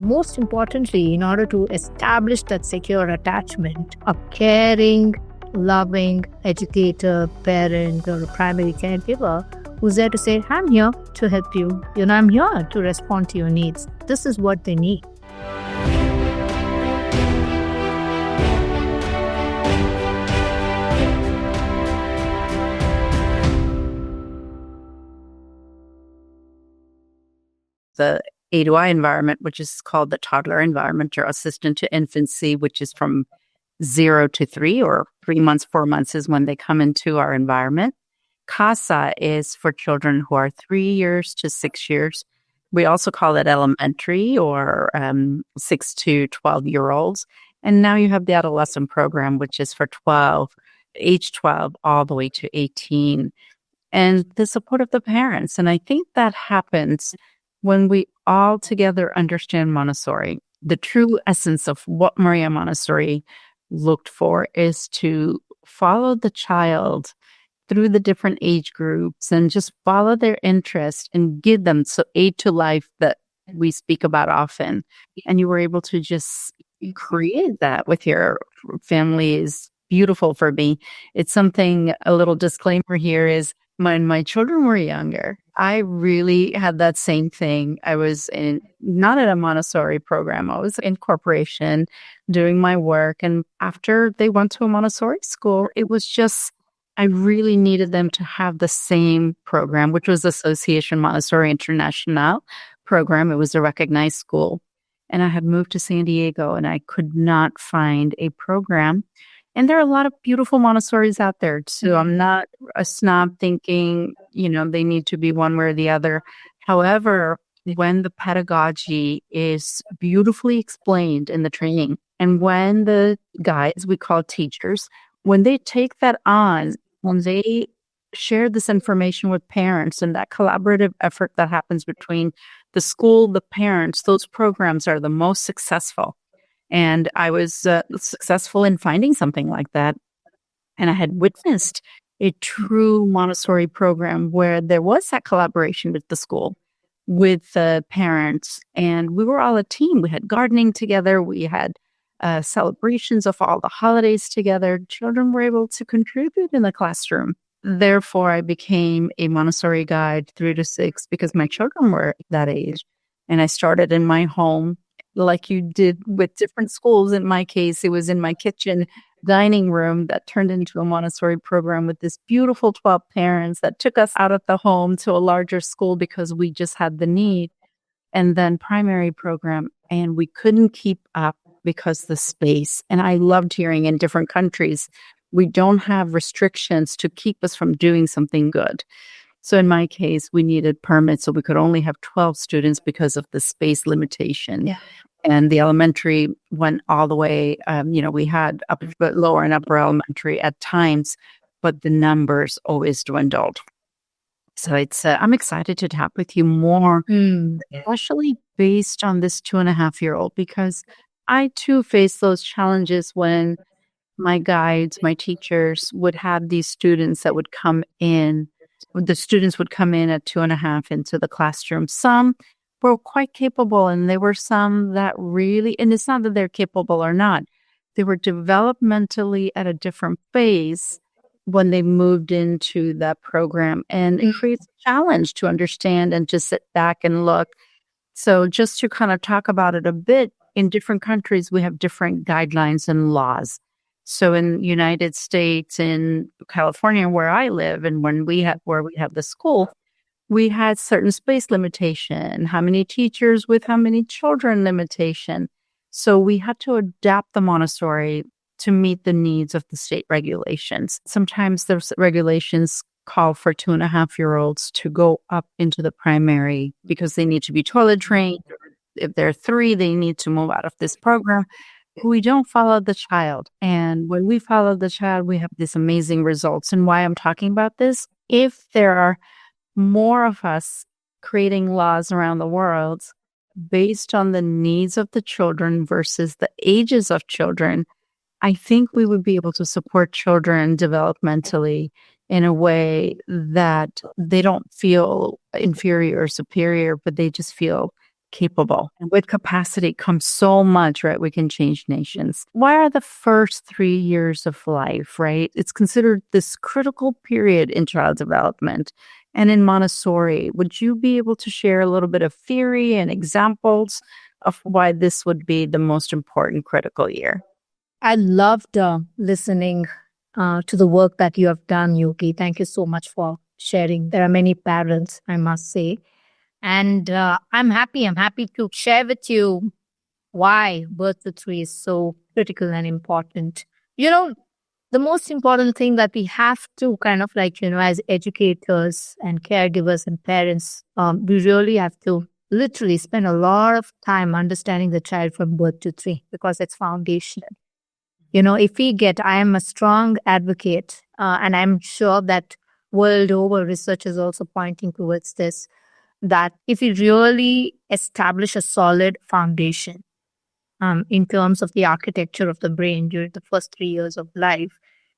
Most importantly, in order to establish that secure attachment, a caring, loving educator, parent, or a primary caregiver who's there to say, I'm here to help you. I'm here to respond to your needs. This is what they need. The A2I environment, which is called the toddler environment, or assistant to infancy, which is from 0 to 3 or 3 months, 4 months is when they come into our environment. CASA is for children who are 3 years to 6 years. We also call it elementary or 6 to 12-year-olds. And now you have the adolescent program, which is for age 12 all the way to 18. And the support of the parents. And I think that happens when we all together understand Montessori. The true essence of what Maria Montessori looked for is to follow the child through the different age groups and just follow their interest and give them aid to life that we speak about often. And you were able to just create that with your family is beautiful for me. It's something, a little disclaimer here is, when my children were younger, I really had that same thing. I was not at a Montessori program. I was in corporation doing my work. And after they went to a Montessori school, it was just, I really needed them to have the same program, which was Association Montessori International program. It was a recognized school. And I had moved to San Diego and I could not find a program. And there are a lot of beautiful Montessoris out there. So I'm not a snob thinking, they need to be one way or the other. However, when the pedagogy is beautifully explained in the training, and when the guides, we call teachers, when they take that on, when they share this information with parents and that collaborative effort that happens between the school, the parents, those programs are the most successful. And I was successful in finding something like that. And I had witnessed a true Montessori program where there was that collaboration with the school, with the parents. And we were all a team. We had gardening together. We had celebrations of all the holidays together. Children were able to contribute in the classroom. Therefore, I became a Montessori guide 3 to 6 because my children were that age. And I started in my home, like you did with different schools. In my case, it was in my kitchen dining room that turned into a Montessori program with this beautiful 12 parents that took us out of the home to a larger school because we just had the need. And then primary program, and we couldn't keep up because the space. And I loved hearing in different countries, we don't have restrictions to keep us from doing something good. So in my case, we needed permits, so we could only have 12 students because of the space limitation. Yeah. And the elementary went all the way, we had lower and upper elementary at times, but the numbers always dwindled. So I'm excited to talk with you more, especially based on this 2.5-year-old, because I too face those challenges when my guides, my teachers would have these students that would come in. The students would come in at 2.5 into the classroom. Some were quite capable, and there were some that really, and it's not that they're capable or not, they were developmentally at a different phase when they moved into that program. And it creates a challenge to understand and just sit back and look. So just to kind of talk about it a bit, in different countries, we have different guidelines and laws. So in the United States, in California, where I live, and where we have the school, we had certain space limitation, how many teachers with how many children limitation. So we had to adapt the Montessori to meet the needs of the state regulations. Sometimes those regulations call for 2.5-year-olds to go up into the primary because they need to be toilet trained. If they're 3, they need to move out of this program. We don't follow the child. And when we follow the child, we have these amazing results. And why I'm talking about this, if there are more of us creating laws around the world based on the needs of the children versus the ages of children, I think we would be able to support children developmentally in a way that they don't feel inferior or superior, but they just feel capable. And with capacity comes so much, right? We can change nations. Why are the first 3 years of life, right? It's considered this critical period in child development. And in Montessori, would you be able to share a little bit of theory and examples of why this would be the most important critical year? I loved listening to the work that you have done, Yogi. Thank you so much for sharing. There are many parents, I must say. And I'm happy to share with you why birth to three is so critical and important. You know, the most important thing that we have to kind of like, as educators and caregivers and parents, we really have to literally spend a lot of time understanding the child from birth to three because it's foundational. If I am a strong advocate, and I'm sure that world over research is also pointing towards this, that if we really establish a solid foundation in terms of the architecture of the brain during the first 3 years of life,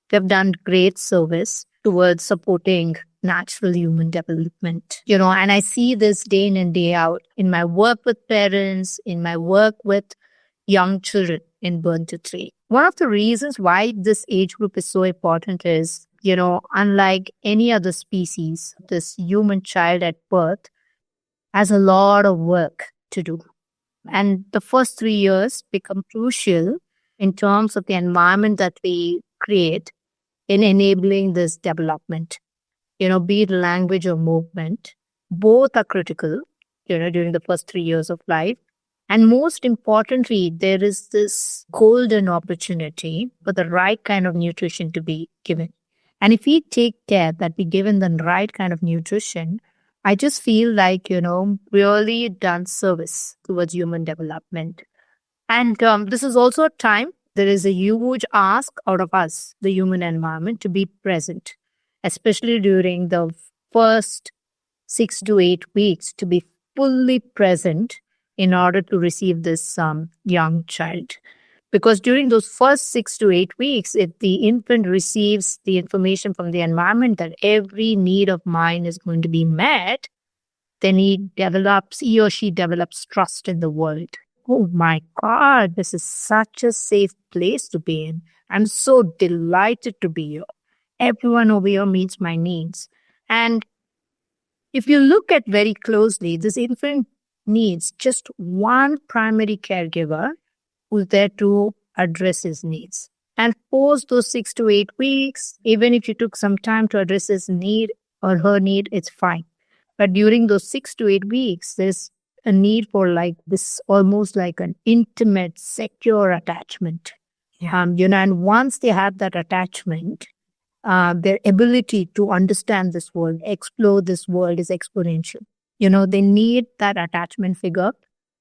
they've done great service towards supporting natural human development. And I see this day in and day out in my work with parents, in my work with young children in birth to three. One of the reasons why this age group is so important is, unlike any other species, this human child at birth has a lot of work to do. And the first 3 years become crucial in terms of the environment that we create in enabling this development. Be it language or movement, both are critical, during the first 3 years of life. And most importantly, there is this golden opportunity for the right kind of nutrition to be given. And if we take care that we given the right kind of nutrition, I just feel like, really done service towards human development. And this is also a time, there is a huge ask out of us, the human environment, to be present, especially during the first 6 to 8 weeks, to be fully present in order to receive this young child. Because during those first 6 to 8 weeks, if the infant receives the information from the environment that every need of mine is going to be met, then he or she develops trust in the world. Oh my God, this is such a safe place to be in. I'm so delighted to be here. Everyone over here meets my needs. And if you look at very closely, this infant needs just one primary caregiver who's there to address his needs. And post those 6 to 8 weeks, even if you took some time to address his need or her need, it's fine. But during those 6 to 8 weeks, there's a need for like this, almost like an intimate, secure attachment. Yeah. And once they have that attachment, their ability to understand this world, explore this world is exponential. They need that attachment figure.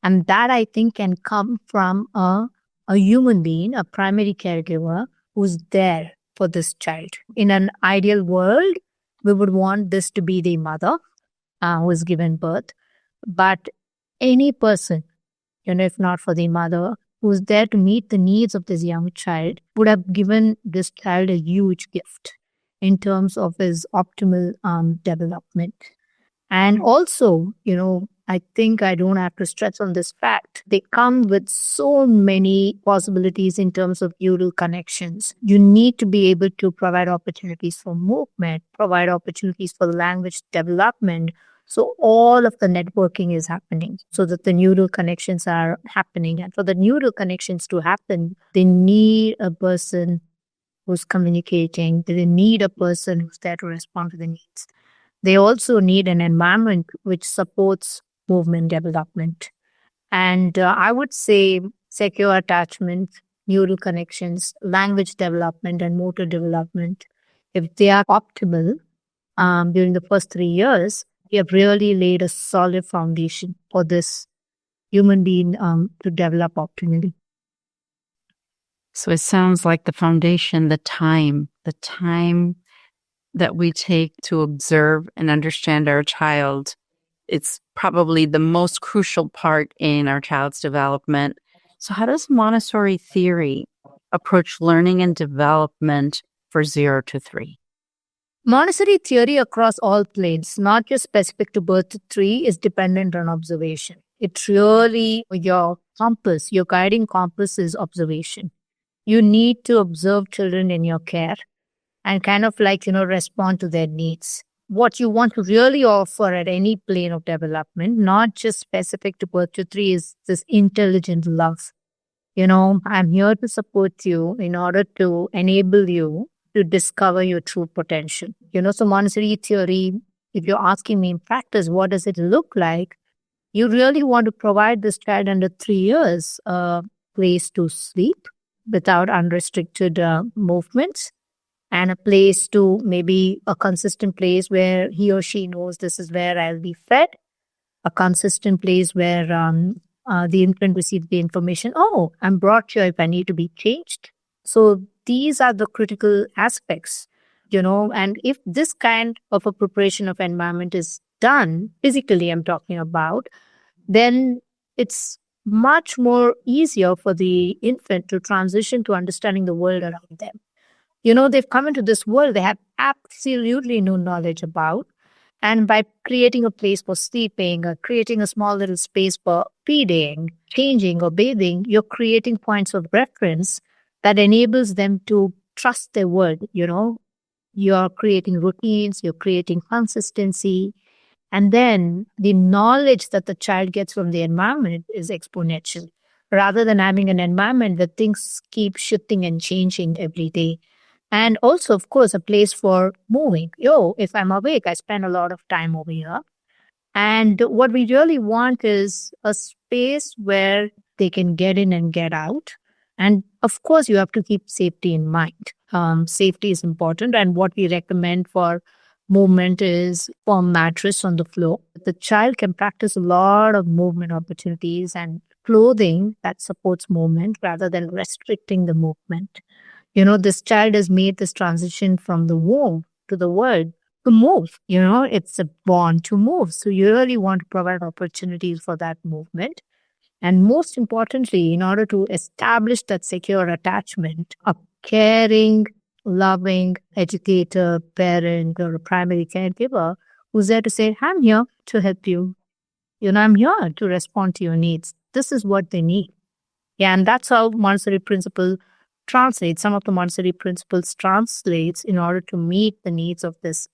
And that, I think, can come from a human being, a primary caregiver who's there for this child. In an ideal world, we would want this to be the mother who is given birth. But any person, if not for the mother, who's there to meet the needs of this young child, would have given this child a huge gift in terms of his optimal development. And also, I think I don't have to stress on this fact. They come with so many possibilities in terms of neural connections. You need to be able to provide opportunities for movement, provide opportunities for language development. So all of the networking is happening so that the neural connections are happening. And for the neural connections to happen, they need a person who's communicating. They need a person who's there to respond to the needs. They also need an environment which supports movement development. And I would say secure attachment, neural connections, language development, and motor development, if they are optimal during the first 3 years, we have really laid a solid foundation for this human being to develop optimally. So it sounds like the foundation, the time that we take to observe and understand our child, it's probably the most crucial part in our child's development. So how does Montessori theory approach learning and development for 0 to 3? Montessori theory across all planes, not just specific to birth to 3, is dependent on observation. It really, your compass, your guiding compass is observation. You need to observe children in your care and kind of like, respond to their needs. What you want to really offer at any plane of development, not just specific to birth to three, is this intelligent love. I'm here to support you in order to enable you to discover your true potential. So Montessori theory, if you're asking me in practice, what does it look like? You really want to provide this child under 3 years a place to sleep without unrestricted movements, and a place to maybe a consistent place where he or she knows this is where I'll be fed, a consistent place where the infant receives the information, oh, I'm brought here if I need to be changed. So these are the critical aspects, and if this kind of a preparation of environment is done physically, I'm talking about, then it's much more easier for the infant to transition to understanding the world around them. They've come into this world they have absolutely no knowledge about. And by creating a place for sleeping, or creating a small little space for feeding, changing, or bathing, you're creating points of reference that enables them to trust their world. You're creating routines, you're creating consistency. And then the knowledge that the child gets from the environment is exponential, rather than having an environment where things keep shifting and changing every day. And also, of course, a place for moving. If I'm awake, I spend a lot of time over here. And what we really want is a space where they can get in and get out. And of course, you have to keep safety in mind. Safety is important. And what we recommend for movement is firm mattress on the floor. The child can practice a lot of movement opportunities and clothing that supports movement rather than restricting the movement. This child has made this transition from the womb to the world to move. It's a born to move. So you really want to provide opportunities for that movement. And most importantly, in order to establish that secure attachment, a caring, loving educator, parent, or a primary caregiver who's there to say, I'm here to help you. I'm here to respond to your needs. This is what they need. Yeah, and that's how Montessori principle translates. Some of the Montessori principles translates in order to meet the needs of this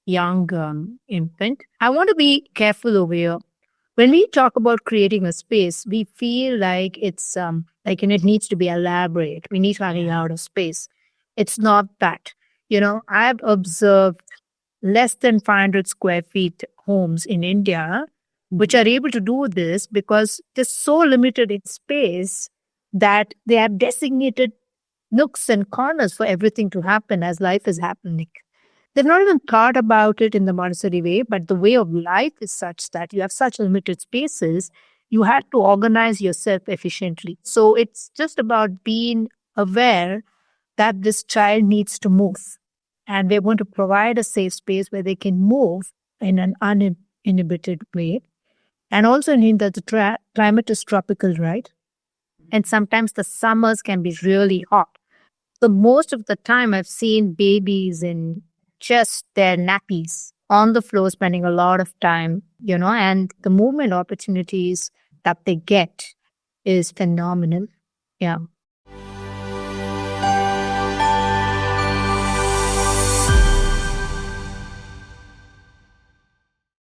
young infant. I want to be careful over here. When we talk about creating a space, we feel like it's it needs to be elaborate. We need to have a lot of space. It's not that. I've observed less than 500 square feet homes in India, which are able to do this because they're so limited in space that they have designated nooks and corners for everything to happen as life is happening. They've not even thought about it in the Montessori way, but the way of life is such that you have such limited spaces, you have to organize yourself efficiently. So it's just about being aware that this child needs to move. And we're going to provide a safe space where they can move in an uninhibited way. And also knowing that the climate is tropical, right? And sometimes the summers can be really hot. So most of the time I've seen babies in just their nappies on the floor, spending a lot of time, and the movement opportunities that they get is phenomenal. Yeah.